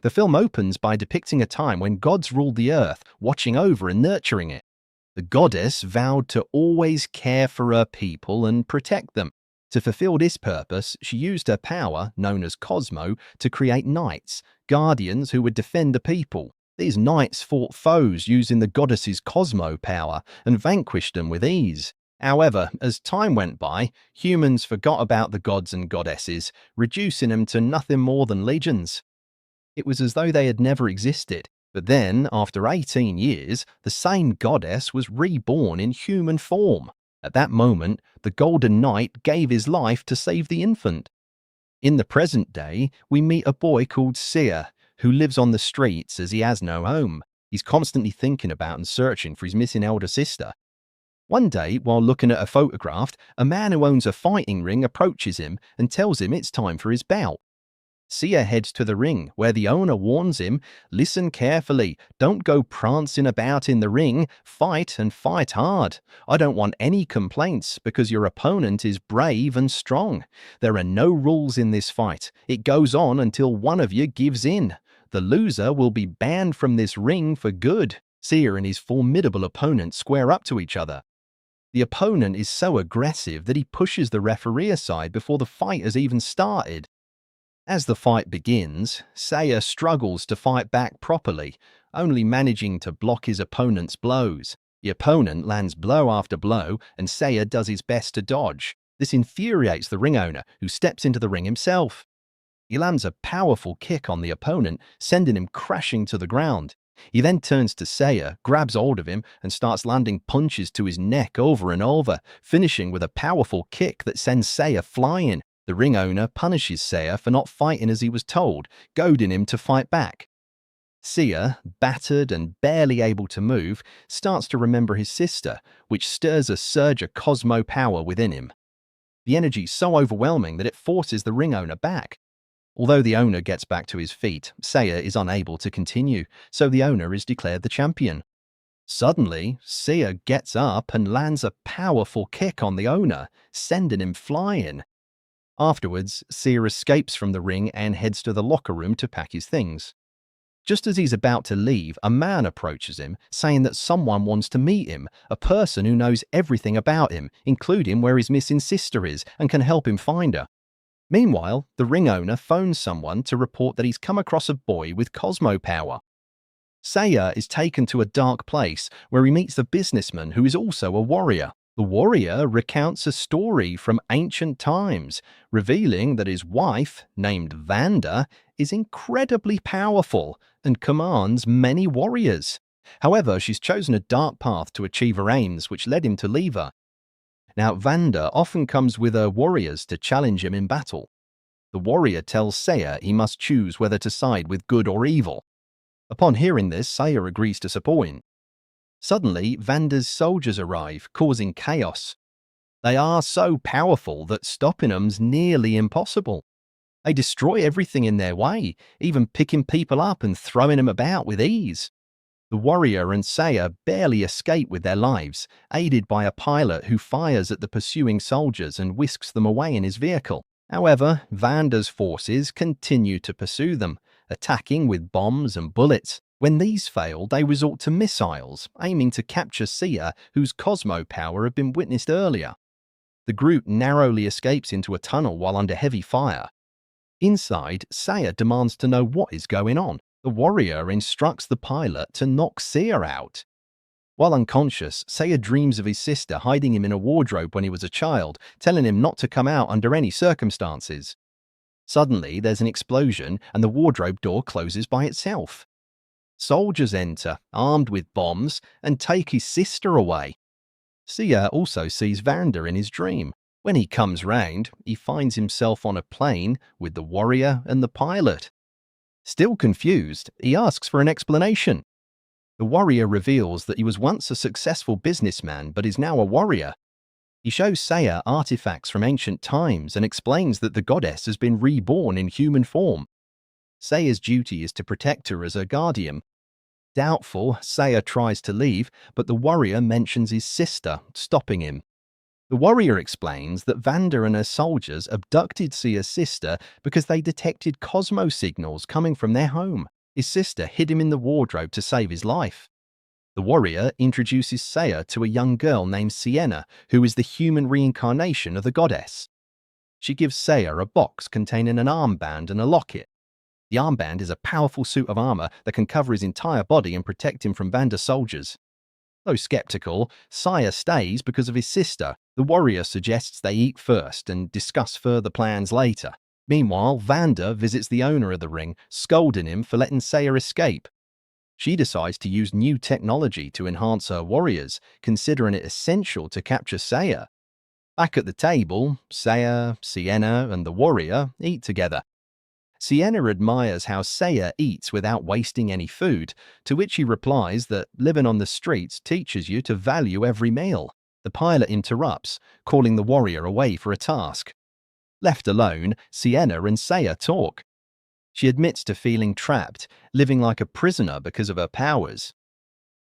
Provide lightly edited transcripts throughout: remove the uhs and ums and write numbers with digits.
The film opens by depicting a time when gods ruled the earth, watching over and nurturing it. The goddess vowed to always care for her people and protect them. To fulfill this purpose, she used her power, known as Cosmo, to create knights, guardians who would defend the people. These knights fought foes using the goddess's Cosmo power and vanquished them with ease. However, as time went by, humans forgot about the gods and goddesses, reducing them to nothing more than legends. It was as though they had never existed. But then, after 18 years, the same goddess was reborn in human form. At that moment, the Golden Knight gave his life to save the infant. In the present day, we meet a boy called Sia, who lives on the streets as he has no home. He's constantly thinking about and searching for his missing elder sister. One day, while looking at a photograph, a man who owns a fighting ring approaches him and tells him it's time for his bout. Sia heads to the ring, where the owner warns him, "Listen carefully, don't go prancing about in the ring, fight and fight hard. I don't want any complaints because your opponent is brave and strong. There are no rules in this fight. It goes on until one of you gives in. The loser will be banned from this ring for good." Sia and his formidable opponent square up to each other. The opponent is so aggressive that he pushes the referee aside before the fight has even started. As the fight begins, Sia struggles to fight back properly, only managing to block his opponent's blows. The opponent lands blow after blow, and Sia does his best to dodge. This infuriates the ring owner, who steps into the ring himself. He lands a powerful kick on the opponent, sending him crashing to the ground. He then turns to Sia, grabs hold of him, and starts landing punches to his neck over and over, finishing with a powerful kick that sends Sia flying. The ring owner punishes Sia for not fighting as he was told, goading him to fight back. Sia, battered and barely able to move, starts to remember his sister, which stirs a surge of Cosmo power within him. The energy is so overwhelming that it forces the ring owner back. Although the owner gets back to his feet, Sia is unable to continue, so the owner is declared the champion. Suddenly, Sia gets up and lands a powerful kick on the owner, sending him flying. Afterwards, Sia escapes from the ring and heads to the locker room to pack his things. Just as he's about to leave, a man approaches him, saying that someone wants to meet him, a person who knows everything about him, including where his missing sister is, and can help him find her. Meanwhile, the ring owner phones someone to report that he's come across a boy with Cosmo power. Sia is taken to a dark place where he meets the businessman who is also a warrior. The warrior recounts a story from ancient times, revealing that his wife, named Vanda, is incredibly powerful and commands many warriors. However, she's chosen a dark path to achieve her aims, which led him to leave her. Now, Vanda often comes with her warriors to challenge him in battle. The warrior tells Sia he must choose whether to side with good or evil. Upon hearing this, Sia agrees to support him. Suddenly, Vanda's soldiers arrive, causing chaos. They are so powerful that stopping them's nearly impossible. They destroy everything in their way, even picking people up and throwing them about with ease. The warrior and Sia barely escape with their lives, aided by a pilot who fires at the pursuing soldiers and whisks them away in his vehicle. However, Vanda's forces continue to pursue them, attacking with bombs and bullets. When these fail, they resort to missiles, aiming to capture Sia, whose Cosmo power had been witnessed earlier. The group narrowly escapes into a tunnel while under heavy fire. Inside, Sia demands to know what is going on. The warrior instructs the pilot to knock Sia out. While unconscious, Sia dreams of his sister hiding him in a wardrobe when he was a child, telling him not to come out under any circumstances. Suddenly, there's an explosion and the wardrobe door closes by itself. Soldiers enter, armed with bombs, and take his sister away. Sia also sees Vanda in his dream. When he comes round, he finds himself on a plane with the warrior and the pilot. Still confused, he asks for an explanation. The warrior reveals that he was once a successful businessman but is now a warrior. He shows Sia artifacts from ancient times and explains that the goddess has been reborn in human form. Sia's duty is to protect her as her guardian. Doubtful, Sia tries to leave, but the warrior mentions his sister, stopping him. The warrior explains that Vanda and her soldiers abducted Sia's sister because they detected Cosmo signals coming from their home. His sister hid him in the wardrobe to save his life. The warrior introduces Saya to a young girl named Sienna, who is the human reincarnation of the goddess. She gives Saya a box containing an armband and a locket. The armband is a powerful suit of armor that can cover his entire body and protect him from Vanda's soldiers. Though skeptical, Saya stays because of his sister. The warrior suggests they eat first and discuss further plans later. Meanwhile, Vanda visits the owner of the ring, scolding him for letting Saya escape. She decides to use new technology to enhance her warriors, considering it essential to capture Saya. Back at the table, Saya, Sienna, and the warrior eat together. Sienna admires how Saya eats without wasting any food, to which he replies that living on the streets teaches you to value every meal. The pilot interrupts, calling the warrior away for a task. Left alone, Sienna and Saya talk. She admits to feeling trapped, living like a prisoner because of her powers.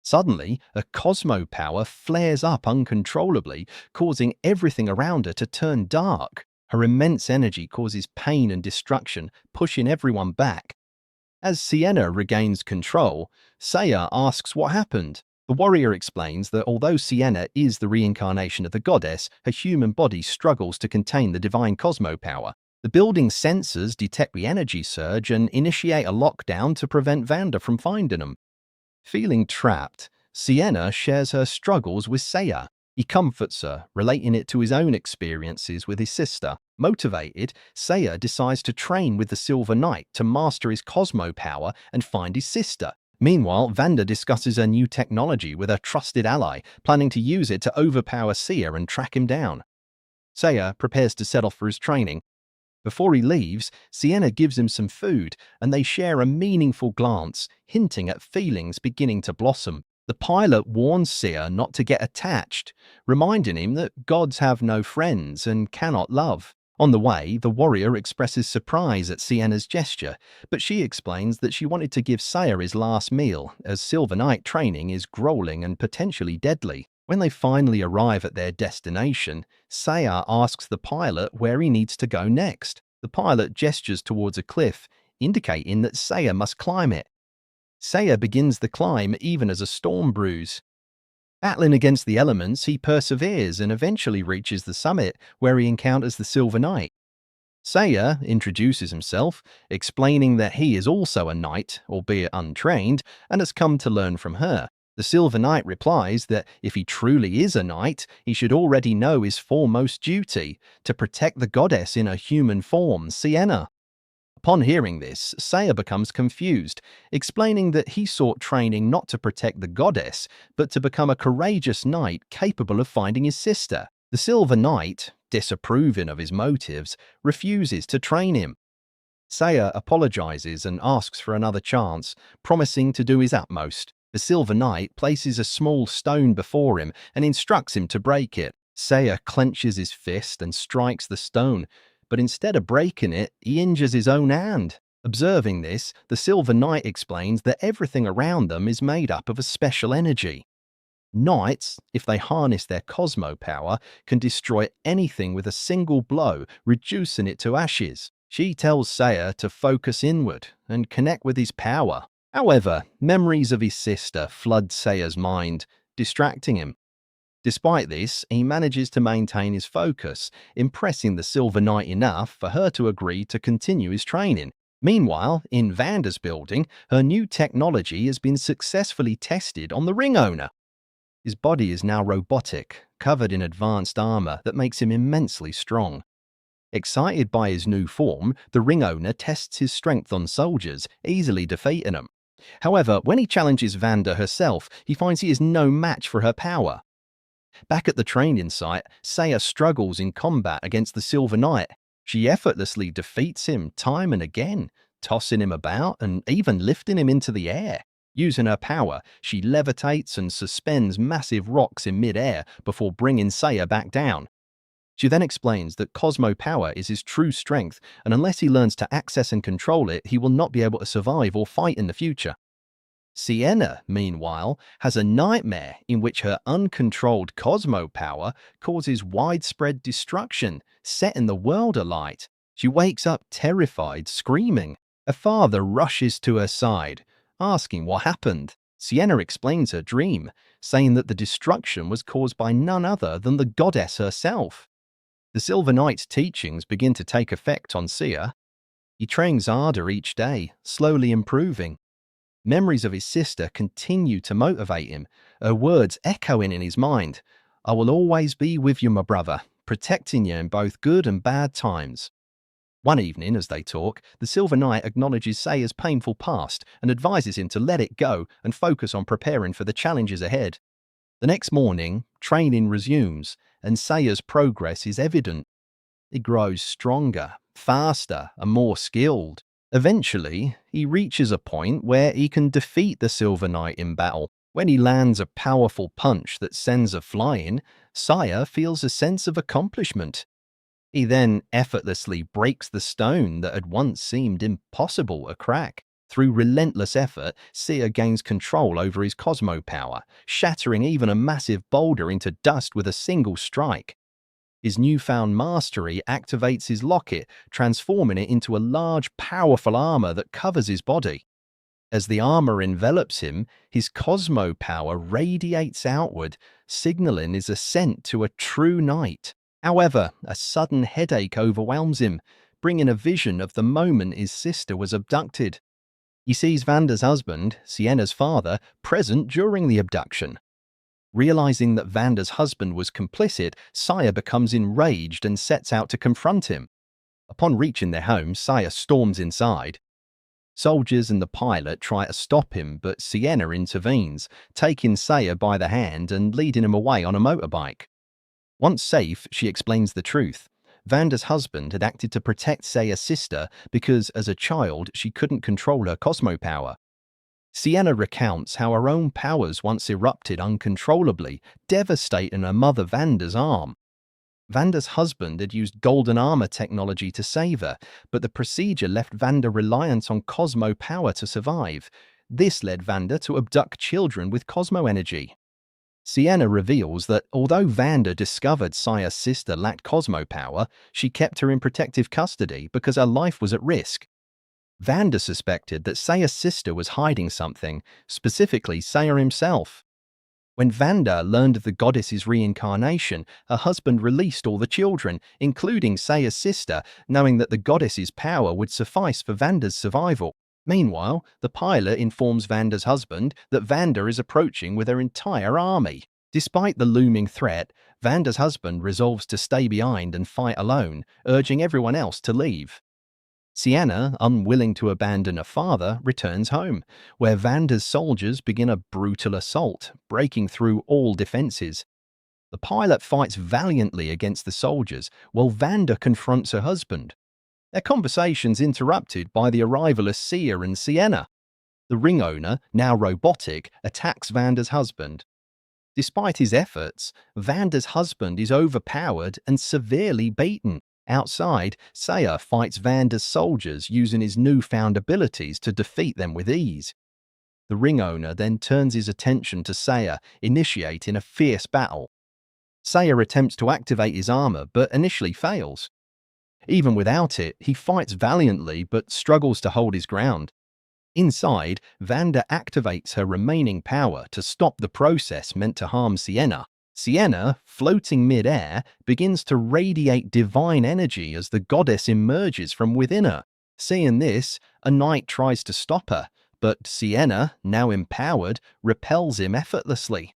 Suddenly, a Cosmo power flares up uncontrollably, causing everything around her to turn dark. Her immense energy causes pain and destruction, pushing everyone back. As Sienna regains control, Saya asks what happened. The warrior explains that although Sienna is the reincarnation of the goddess, her human body struggles to contain the divine Cosmo power. The building's sensors detect the energy surge and initiate a lockdown to prevent Vanda from finding them. Feeling trapped, Sienna shares her struggles with Saya. He comforts her, relating it to his own experiences with his sister. Motivated, Saya decides to train with the Silver Knight to master his Cosmo power and find his sister. Meanwhile, Vanda discusses her new technology with her trusted ally, planning to use it to overpower Sia and track him down. Saya prepares to set off for his training. Before he leaves, Sienna gives him some food, and they share a meaningful glance, hinting at feelings beginning to blossom. The pilot warns Sia not to get attached, reminding him that gods have no friends and cannot love. On the way, the warrior expresses surprise at Sienna's gesture, but she explains that she wanted to give Saya his last meal, as Silver Knight training is grueling and potentially deadly. When they finally arrive at their destination, Saya asks the pilot where he needs to go next. The pilot gestures towards a cliff, indicating that Saya must climb it. Saya begins the climb even as a storm brews. Battling against the elements, he perseveres and eventually reaches the summit, where he encounters the Silver Knight. Saya introduces himself, explaining that he is also a knight, albeit untrained, and has come to learn from her. The Silver Knight replies that if he truly is a knight, he should already know his foremost duty, to protect the goddess in her human form, Sienna. Upon hearing this, Saya becomes confused, explaining that he sought training not to protect the goddess, but to become a courageous knight capable of finding his sister. The Silver Knight, disapproving of his motives, refuses to train him. Saya apologizes and asks for another chance, promising to do his utmost. The Silver Knight places a small stone before him and instructs him to break it. Saya clenches his fist and strikes the stone, but instead of breaking it, he injures his own hand. Observing this, the Silver Knight explains that everything around them is made up of a special energy. Knights, if they harness their Cosmo power, can destroy anything with a single blow, reducing it to ashes. She tells Saya to focus inward and connect with his power. However, memories of his sister flood Saya's mind, distracting him. Despite this, he manages to maintain his focus, impressing the Silver Knight enough for her to agree to continue his training. Meanwhile, in Vanda's building, her new technology has been successfully tested on the ring owner. His body is now robotic, covered in advanced armor that makes him immensely strong. Excited by his new form, the ring owner tests his strength on soldiers, easily defeating them. However, when he challenges Vanda herself, he finds he is no match for her power. Back at the training site, Saya struggles in combat against the Silver Knight. She effortlessly defeats him time and again, tossing him about and even lifting him into the air. Using her power, she levitates and suspends massive rocks in mid-air before bringing Saya back down. She then explains that Cosmo power is his true strength, and unless he learns to access and control it, he will not be able to survive or fight in the future. Sienna, meanwhile, has a nightmare in which her uncontrolled cosmo power causes widespread destruction, setting the world alight. She wakes up terrified, screaming. Her father rushes to her side, asking what happened. Sienna explains her dream, saying that the destruction was caused by none other than the goddess herself. The Silver Knight's teachings begin to take effect on Sia. He trains harder each day, slowly improving. Memories of his sister continue to motivate him, her words echoing in his mind. "I will always be with you, my brother, protecting you in both good and bad times." One evening, as they talk, the Silver Knight acknowledges Saya's painful past and advises him to let it go and focus on preparing for the challenges ahead. The next morning, training resumes, and Saya's progress is evident. He grows stronger, faster, and more skilled. Eventually, he reaches a point where he can defeat the Silver Knight in battle. When he lands a powerful punch that sends her flying, Saya feels a sense of accomplishment. He then effortlessly breaks the stone that had once seemed impossible to crack. Through relentless effort, Sia gains control over his cosmo power, shattering even a massive boulder into dust with a single strike. His newfound mastery activates his locket, transforming it into a large, powerful armor that covers his body. As the armor envelops him, his cosmo power radiates outward, signaling his ascent to a true knight. However, a sudden headache overwhelms him, bringing a vision of the moment his sister was abducted. He sees Vanda's husband, Sienna's father, present during the abduction. Realizing that Vanda's husband was complicit, Saya becomes enraged and sets out to confront him. Upon reaching their home, Saya storms inside. Soldiers and the pilot try to stop him, but Sienna intervenes, taking Saya by the hand and leading him away on a motorbike. Once safe, she explains the truth. Vanda's husband had acted to protect Saya's sister because, as a child, she couldn't control her cosmo power. Sienna recounts how her own powers once erupted uncontrollably, devastating her mother Vanda's arm. Vanda's husband had used golden armor technology to save her, but the procedure left Vanda reliant on cosmo power to survive. This led Vanda to abduct children with cosmo energy. Sienna reveals that although Vanda discovered Saya's sister lacked cosmo power, she kept her in protective custody because her life was at risk. Vanda suspected that Saya's sister was hiding something, specifically Saya himself. When Vanda learned of the goddess's reincarnation, her husband released all the children, including Saya's sister, knowing that the goddess's power would suffice for Vanda's survival. Meanwhile, the pilot informs Vanda's husband that Vanda is approaching with her entire army. Despite the looming threat, Vanda's husband resolves to stay behind and fight alone, urging everyone else to leave. Sienna, unwilling to abandon her father, returns home, where Vanda's soldiers begin a brutal assault, breaking through all defenses. The pilot fights valiantly against the soldiers, while Vanda confronts her husband. Their conversation's interrupted by the arrival of Sia and Sienna. The ring owner, now robotic, attacks Vanda's husband. Despite his efforts, Vanda's husband is overpowered and severely beaten. Outside, Saya fights Vanda's soldiers using his newfound abilities to defeat them with ease. The ring owner then turns his attention to Saya, initiating a fierce battle. Saya attempts to activate his armor, but initially fails. Even without it, he fights valiantly but struggles to hold his ground. Inside, Vanda activates her remaining power to stop the process meant to harm Sienna. Sienna, floating mid-air, begins to radiate divine energy as the goddess emerges from within her. Seeing this, a knight tries to stop her, but Sienna, now empowered, repels him effortlessly.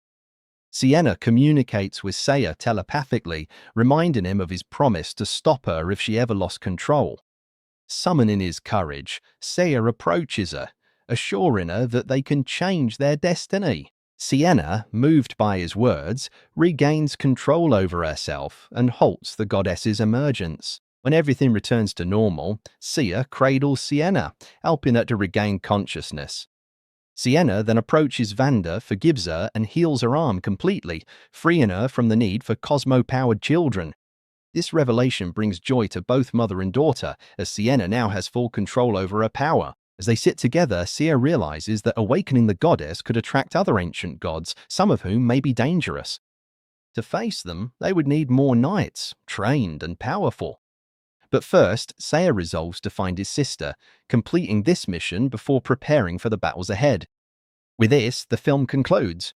Sienna communicates with Saya telepathically, reminding him of his promise to stop her if she ever lost control. Summoning his courage, Saya approaches her, assuring her that they can change their destiny. Sienna, moved by his words, regains control over herself and halts the goddess's emergence. When everything returns to normal, Sia cradles Sienna, helping her to regain consciousness. Sienna then approaches Vanda, forgives her, and heals her arm completely, freeing her from the need for cosmo-powered children. This revelation brings joy to both mother and daughter, as Sienna now has full control over her power. As they sit together, Sia realizes that awakening the goddess could attract other ancient gods, some of whom may be dangerous. To face them, they would need more knights, trained and powerful. But first, Seiya resolves to find his sister, completing this mission before preparing for the battles ahead. With this, the film concludes.